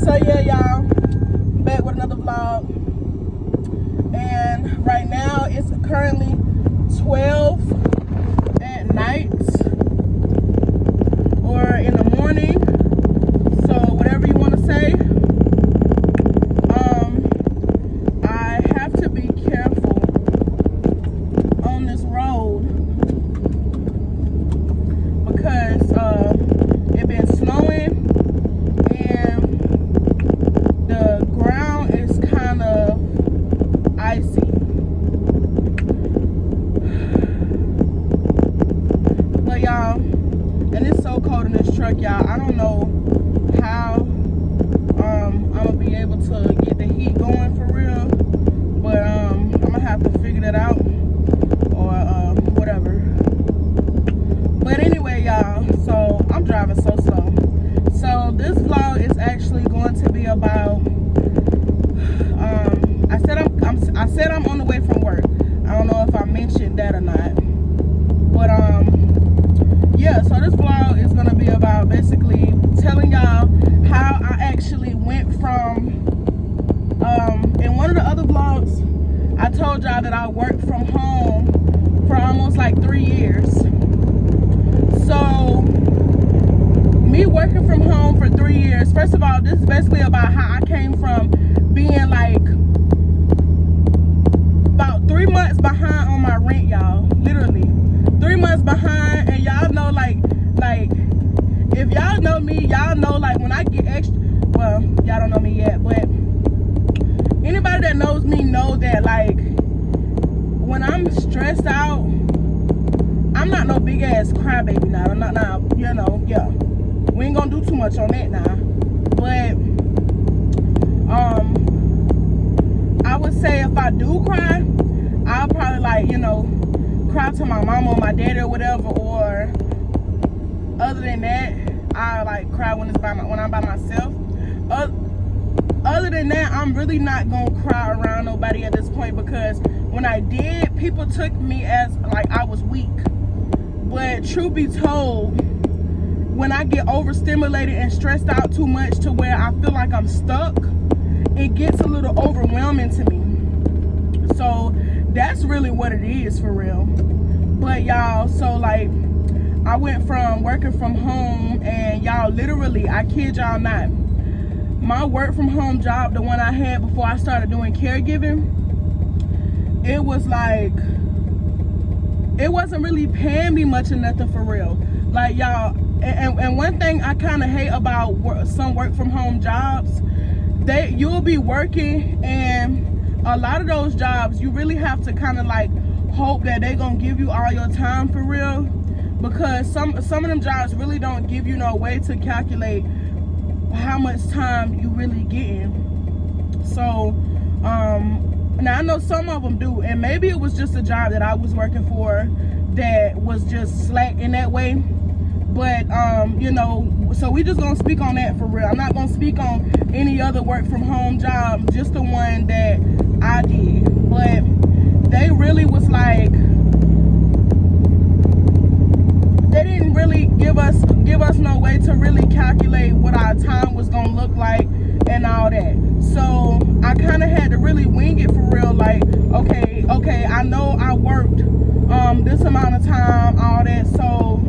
So yeah, y'all, back with another vlog. And right now it's currently 12 at night or in the morning. So whatever you want to say. I have to be careful on this road because it been snowing and the ground is kind of icy. But y'all, and it's so cold in this truck, y'all. I don't know how I'm gonna be able to get the heat going for real, but I'm gonna have to figure that out or whatever. But anyway, y'all, so I'm driving so slow. So this vlog is actually going to be about I said I'm on the way from work. I don't know if I mentioned that or not. But yeah, so this vlog is gonna be about basically telling y'all how I actually went from in one of the other vlogs I told y'all that I worked from home for almost like 3 years. So me working from home for 3 years, first of all, this is basically about how I came from being like about 3 months behind on my rent, y'all. Literally 3 months behind. And y'all know like if y'all know me, y'all know like when I get extra, well, y'all don't know me yet, but anybody that knows me know that like when I'm stressed out, I'm not no big ass crybaby now. I'm not now, you know, yeah. We ain't gonna do too much on that now. But I would say if I do cry, I'll probably like, you know, cry to my mama or my daddy or whatever, or other than that, I like cry when I'm by myself. Other than that, I'm really not gonna cry around nobody at this point, because when I did, people took me as like I was weak. But truth be told, when I get overstimulated and stressed out too much to where I feel like I'm stuck, it gets a little overwhelming to me. So that's really what it is for real. But y'all, so like I went from working from home, and y'all, literally, I kid y'all not, my work from home job, the one I had before I started doing caregiving, it was like, it wasn't really paying me much or nothing for real. Like y'all, and one thing I kind of hate about some work from home jobs, you'll be working, and a lot of those jobs you really have to kind of like hope that they're gonna give you all your time for real, because some of them jobs really don't give you no way to calculate how much time you really getting. So now I know some of them do, and maybe it was just a job that I was working for that was just slack in that way. But you know, so we just gonna speak on that for real. I'm not gonna speak on any other work from home job, just the one that I did. But they really was like, they didn't really give us no way to really calculate what our time was gonna look like and all that. So I kind of had to really wing it for real. Like, okay, I know I worked this amount of time, all that. So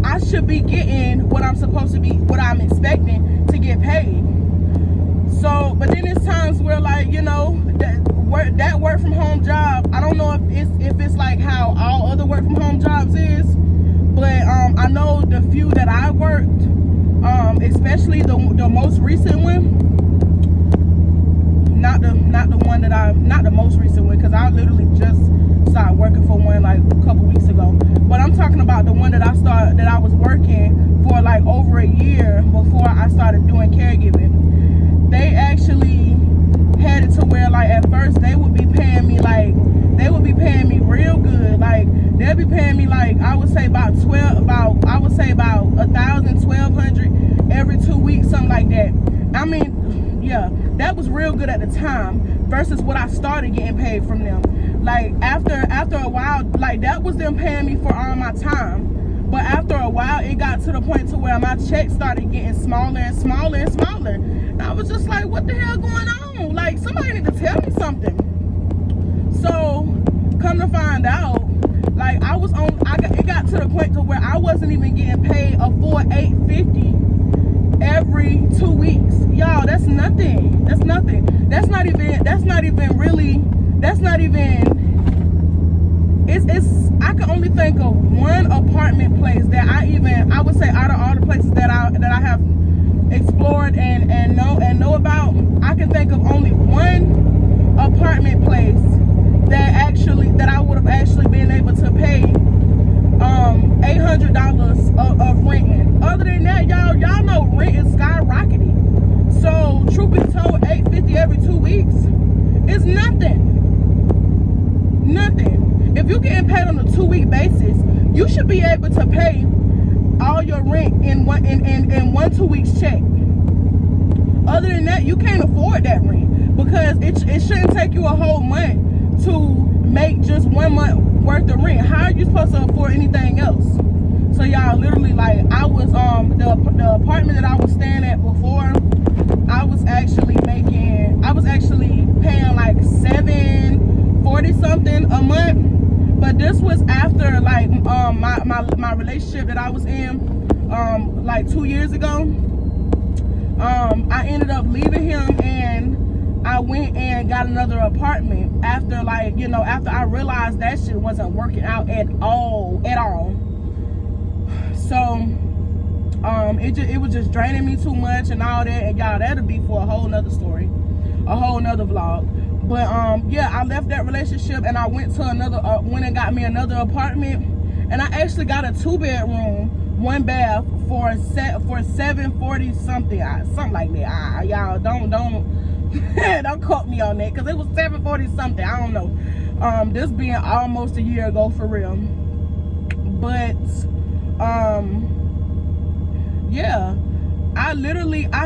I should be getting what I'm supposed to be, what I'm expecting to get paid. So, but then it's times where, like, you know, that work from home job, I don't know if it's like how all other work from home jobs is, but I know the few that I worked, especially the most recent one, not the most recent one, because I literally just started working for one like a couple weeks ago. But I'm talking about the one that I was working for like over a year before I started doing caregiving. They actually had it to where, like, at first they would be paying me real good. Like, they'll be paying me like, I would say about 1,000, 1,200 every 2 weeks, something like that. I mean, yeah, that was real good at the time versus what I started getting paid from them. Like after a while, like that was them paying me for all my time. But after a while, it got to the point to where my check started getting smaller and smaller and smaller. And I was just like, what the hell going on? Like, somebody need to tell me something. So, come to find out, like it got to the point to where I wasn't even getting paid a full $8.50 every 2 weeks. Y'all, that's nothing. That's nothing. That's not even I can only think of one apartment place that I would say out of all the places that I have explored and know about, I can think of only one apartment place that I would have actually been able to pay $800 of rent in. Other than that, y'all know rent is skyrocketing. So truth be told, $8.50 every 2 weeks is nothing. Nothing. If you're getting paid on a 2-week basis, you should be able to pay all your rent in one 2 weeks check. Other than that, you can't afford that rent because it shouldn't take you a whole month to make just 1 month worth of rent. How are you supposed to afford anything else? So y'all, literally, like, I was the apartment that I was staying at before, I was actually paying like $740 something a month. But this was after like my relationship that I was in like 2 years ago. I ended up leaving him and I went and got another apartment after after I realized that shit wasn't working out at all. So it was just draining me too much and all that, and y'all, that'll be for a whole nother story, a whole nother vlog. But yeah, I left that relationship and I went to went and got me another apartment, and I actually got a 2-bedroom, 1 bath for $740 something like that. Y'all don't don't quote me on that, because it was $740 something. I don't know. This being almost a year ago for real. But yeah, I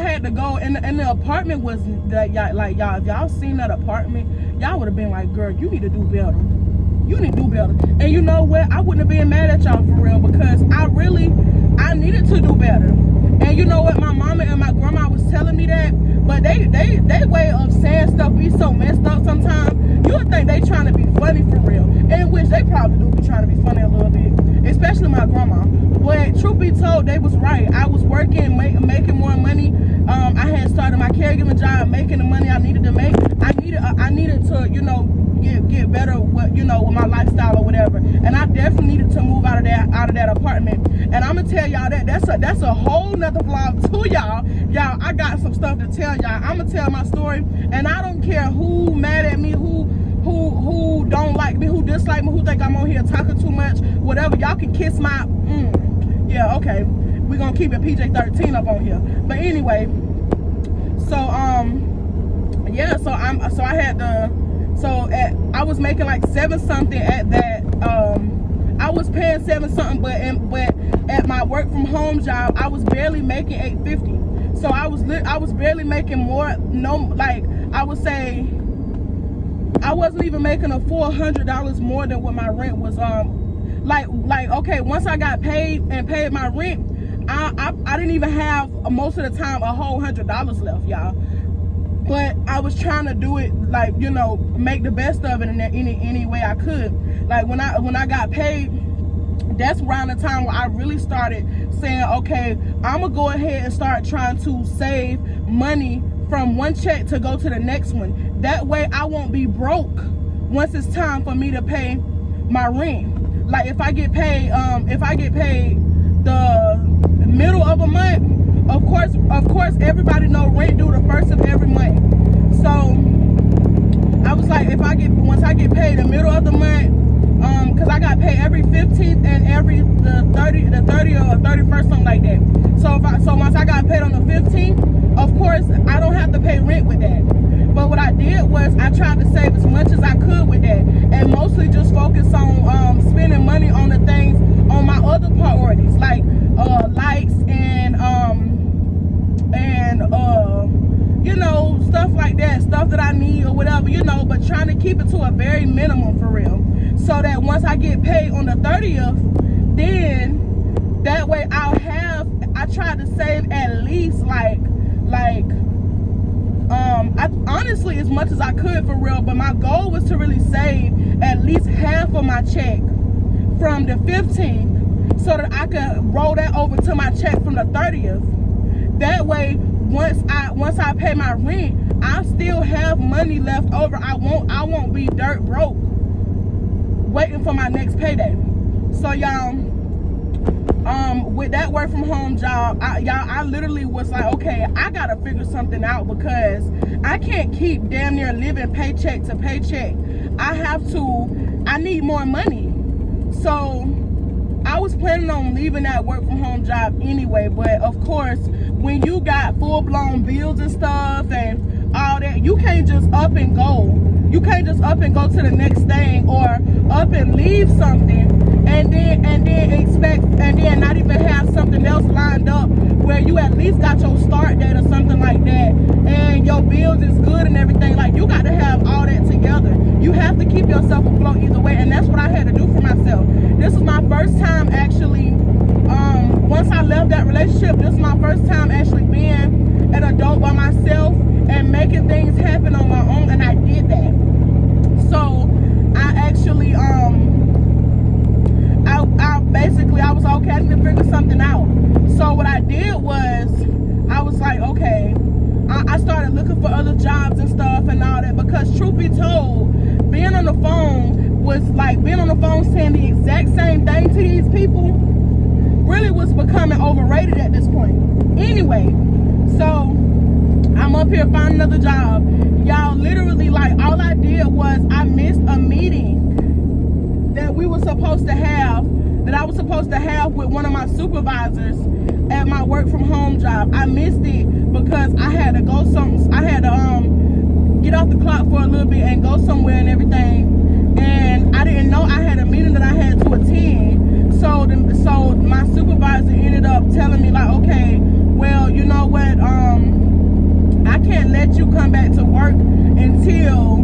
had to go, and the apartment was that, like, y'all, if y'all seen that apartment, y'all would have been like, girl, you need to do better. You need to do better. And you know what? I wouldn't have been mad at y'all for real, because I needed to do better. And you know what? My mama and my grandma was telling me that, but they way of saying stuff be so messed up sometimes. You would think they trying to be funny for real, and which they probably do be trying to be funny a little bit, especially my grandma. But truth be told, they was right. I was working, making more money. I had started my caregiving job, making the money I needed to make. I needed to, get better with my lifestyle or whatever. And I definitely needed to move out of that apartment. And I'm gonna tell y'all that's a whole nother vlog too, y'all. Y'all, I got some stuff to tell y'all. I'm gonna tell my story, and I don't care who mad at me, who don't like me, who dislike me, who think I'm on here talking too much, whatever. Y'all can kiss my yeah, okay. We're gonna keep it PJ-13 up on here. But anyway, so yeah, I was making like 7 something at that. I was paying 7 something, but at my work from home job, I was barely making $8.50. So I was barely making more. No, like, I would say I wasn't even making a full $100 more than what my rent was. Like okay, once I got paid and paid my rent, I didn't even have most of the time a whole $100 left, y'all. But I was trying to do it, like, make the best of it in any way I could. Like, when I got paid, that's around the time where I really started saying, okay, I'm gonna go ahead and start trying to save money from one check to go to the next one. That way I won't be broke once it's time for me to pay my rent. Like, if I get paid the middle of a month, of course everybody know rent due the first of every month. So I was like, once I get paid the middle of the month, because I got paid every 15th and every the 30 or 31st, something like that. So once I got paid on the 15th, of course I don't have to pay rent with that. But what I did was I tried to save as much as I could with that, and mostly just focus on spending money on the things, on my other priorities, like lights and stuff like that, stuff that I need or whatever, you know, but trying to keep it to a very minimum for real. So that once I get paid on the 30th, then that way I try to save at least honestly as much as I could for real, but my goal was to really save at least half of my check from the 15th so that I could roll that over to my check from the 30th. That way, once I pay my rent, I still have money left over. I won't be dirt broke waiting for my next payday. So y'all, with that work from home job, I literally was like, okay, I gotta figure something out because I can't keep damn near living paycheck to paycheck. I need more money. So I was planning on leaving that work from home job anyway, but of course, when you got full-blown bills and stuff and all that, you can't just up and go. You can't just up and go to the next thing, or up and leave something and then expect and then not even have something else lined up where you at least got your start date or something like that, and your bills is good and everything. Like, you got to have all that together. You have to keep yourself afloat either way, and that's what I had to do for myself. This was my first time actually, once I left that relationship, this is my first time actually being an adult by myself and making things happen on my own, and I did that. So I actually I was okay, I need to figure something out. So what I did was, I was like, okay, I started looking for other jobs and stuff and all that, because truth be told, being on the phone was like being on the phone saying the exact same thing to these people really was becoming overrated at this point. Anyway, so I'm up here finding another job. Y'all, literally, like, all I did was I missed a meeting that we were supposed to have, that I was supposed to have with one of my supervisors at my work from home job. I missed it because I had to go get off the clock for a little bit and go somewhere and everything. And I didn't know I had a meeting that I had to attend. So my supervisor ended up telling me, like, okay, well, you know what, I can't let you come back to work until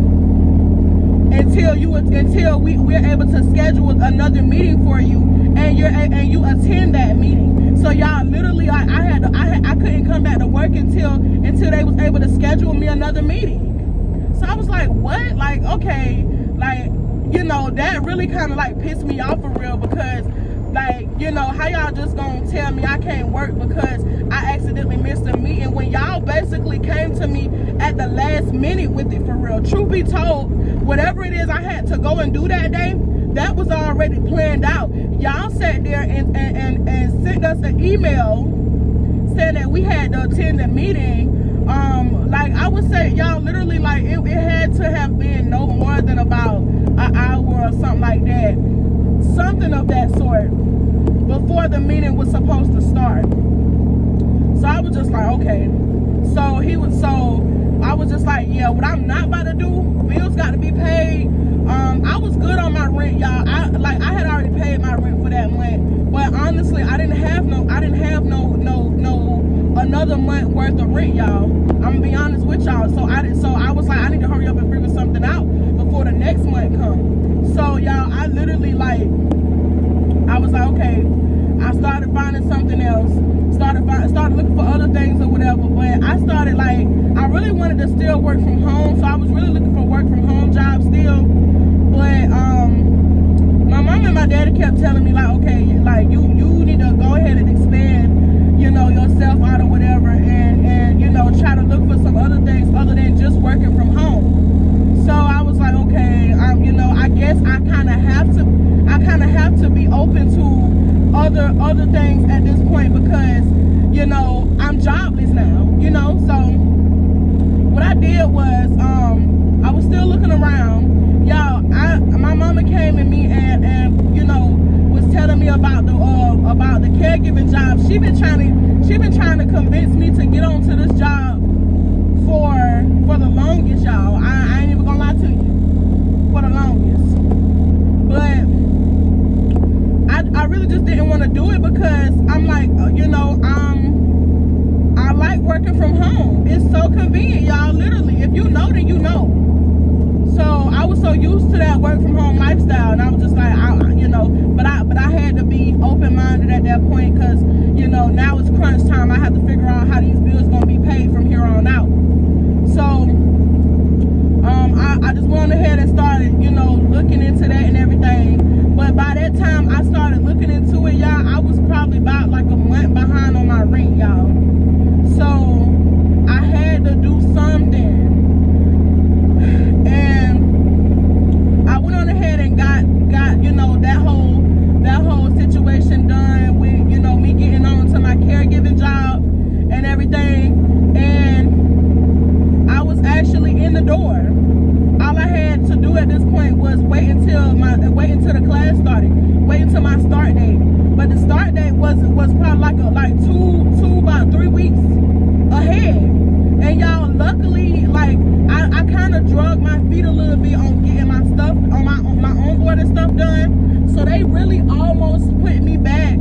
we're able to schedule another meeting for you and you attend that meeting. So y'all, literally, I couldn't come back to work until they was able to schedule me another meeting. So I was like, what? Like, okay, like, you know, that really kind of like pissed me off for real, because like, you know, how y'all just gonna tell me I can't work because I accidentally missed a meeting when y'all basically came to me at the last minute with it for real. Truth be told, whatever it is I had to go and do that day, that was already planned out. Y'all sat there and sent us an email saying that we had to attend the meeting. Like, I would say, y'all, literally, like, it had to have been no more than about an hour or something like that. Something of that sort before the meeting was supposed to start. So I was just like, okay. So I was just like, yeah, what I'm not about to do, bills got to be paid. I was good on my rent, y'all. I had already paid my rent for that month, but honestly, I didn't have no another month worth of rent, y'all. I'm gonna be honest with y'all. So I was like, I need to hurry up and figure something out before the next month comes. So y'all, I literally, like, I was like, okay. I started finding something else. Started looking for other things or whatever. But I started, like, I really wanted to still work from home, so I was really looking for work from home jobs still. But my mom and my daddy kept telling me, like, okay, like, you need to go ahead and expand, you know, yourself out or whatever, and you know, try to look for some other things other than just working from home. So I was like, okay, you know, I guess I kind of have to be open to other things at this point, because, you know, I'm jobless now, you know. So what I did was, I was still looking around, y'all. My mama came at me and you know, was telling me about the caregiving job. She been trying to convince me to get onto this job for the longest, y'all. I ain't even gonna lie to you, for the longest. But I really just didn't want to do it because I'm like, you know, I like working from home. It's so convenient, y'all. Literally, if you know, then you know. So I was so used to that work from home lifestyle, and I was just like, but I had to be open minded at that point, because now it's crunch time. I have to figure out how these bills gonna be paid from here on out. So I just went ahead and started looking into that and everything. But by that time I started looking into it, y'all, I was probably about like a month behind on my rent, y'all. So I had to do something. And I went on ahead and got that whole situation done with me getting on to my caregiving job and everything. And I was actually in the door. All I had to do at this point was wait until the class started, wait until my start date. But the start date was probably like about 3 weeks ahead. And y'all, luckily, like I kind of drug my feet a little bit on getting my stuff on my onboard and stuff done. So they really almost put me back,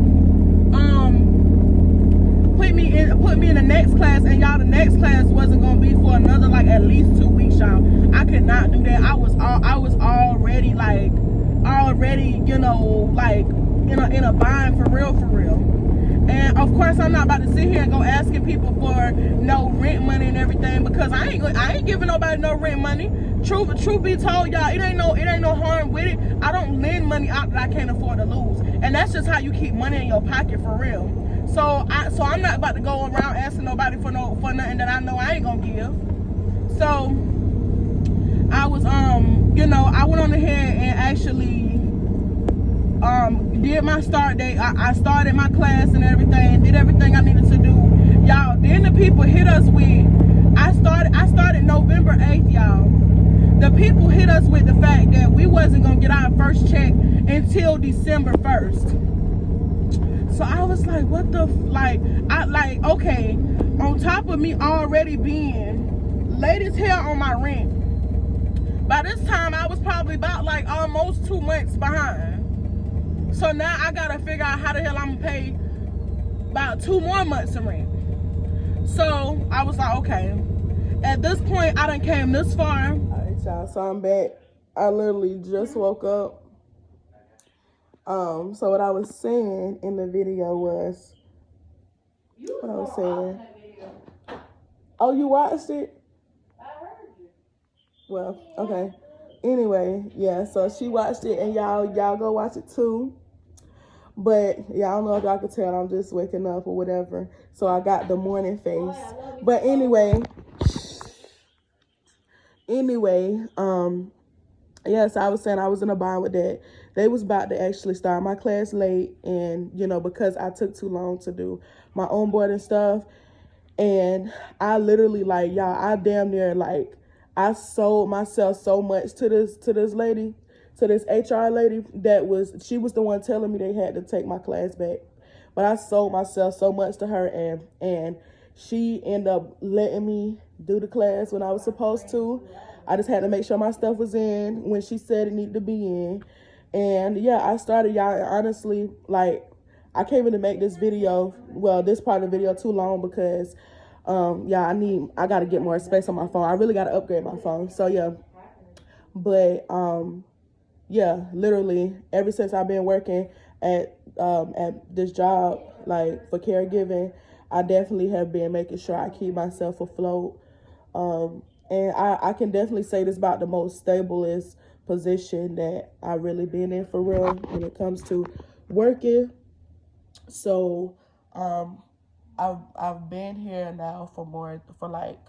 put me in the next class, and y'all, the next class wasn't gonna be for another like at least 2 weeks, y'all. I could not do that. I was already in a bind for real. And of course, I'm not about to sit here and go asking people for no rent money and everything, because I ain't giving nobody no rent money. Truth be told, y'all, it ain't no harm with it. I don't lend money out that I can't afford to lose, and that's just how you keep money in your pocket for real. So I'm not about to go around asking nobody for nothing that I know I ain't gonna give. So I was I went on ahead and actually did my start date. I started my class and everything, did everything I needed to do, y'all. Then the people hit us with, I started November 8th, y'all. The people hit us with the fact that we wasn't gonna get our first check until December 1st. So I was like, what the okay, on top of me already being late as hell on my rent, by this time I was probably about like almost 2 months behind. So now I gotta figure out how the hell I'm gonna pay about 2 more months of rent. So I was like, okay, at this point I done came this far. All right, y'all, so I'm back. I literally just woke up. So what I was saying in the video was, what I was saying. Oh, you watched it? I heard you. Well, okay. Anyway, yeah, so she watched it, and y'all go watch it too. But yeah, I don't know if y'all can tell, I'm just waking up or whatever. So I got the morning face. But anyway, yes, I was saying I was in a bind with that. They was about to actually start my class late, and because I took too long to do my onboard and stuff. And I literally, like, y'all, I damn near, like, I sold myself so much to this lady, to this HR lady she was the one telling me they had to take my class back. But I sold myself so much to her, and she ended up letting me do the class when I was supposed to. I just had to make sure my stuff was in when she said it needed to be in. And yeah, I started, y'all. Honestly, like, I can't really make this video, this part of the video too long, because I gotta get more space on my phone. I really gotta upgrade my phone. So yeah. But yeah, literally ever since I've been working at this job, like for caregiving, I definitely have been making sure I keep myself afloat. And I can definitely say this about the most stablest position that I really been in for real when it comes to working. So I've been here now for like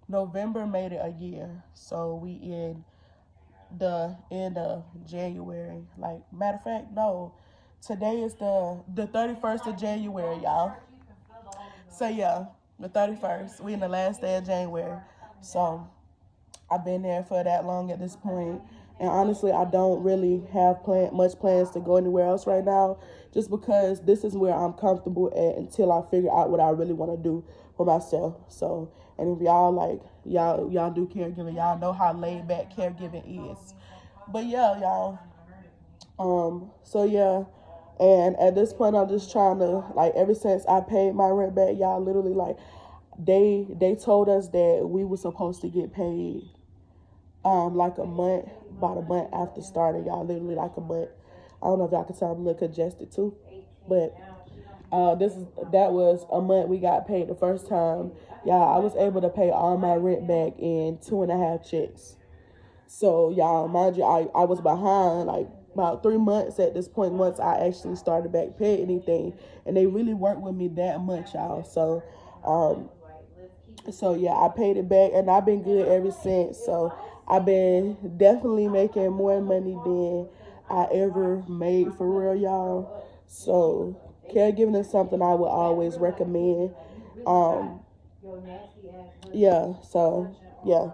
November made it a year. So we in the end of January. Like, matter of fact, no, today is the 31st of January, y'all. So yeah, the 31st. We in the last day of January. So I've been there for that long at this point. And honestly, I don't really have much plans to go anywhere else right now, just because this is where I'm comfortable at until I figure out what I really want to do for myself. So, and if y'all y'all do caregiving, y'all know how laid back caregiving is. But yeah, y'all. So yeah, and at this point, I'm just trying to, like, ever since I paid my rent back, y'all, literally, like, they told us that we were supposed to get paid like about a month after starting, y'all. Literally like a month. I don't know if y'all can tell I'm a little congested too, but that was a month we got paid the first time. Y'all, I was able to pay all my rent back in 2.5 checks. So y'all, mind you, I was behind like about 3 months at this point once I actually started back paying anything, and they really worked with me that much, y'all. Um, so yeah, I paid it back, and I've been good ever since. So I've been definitely making more money than I ever made for real, y'all. So caregiving is something I would always recommend. Um, yeah. So yeah.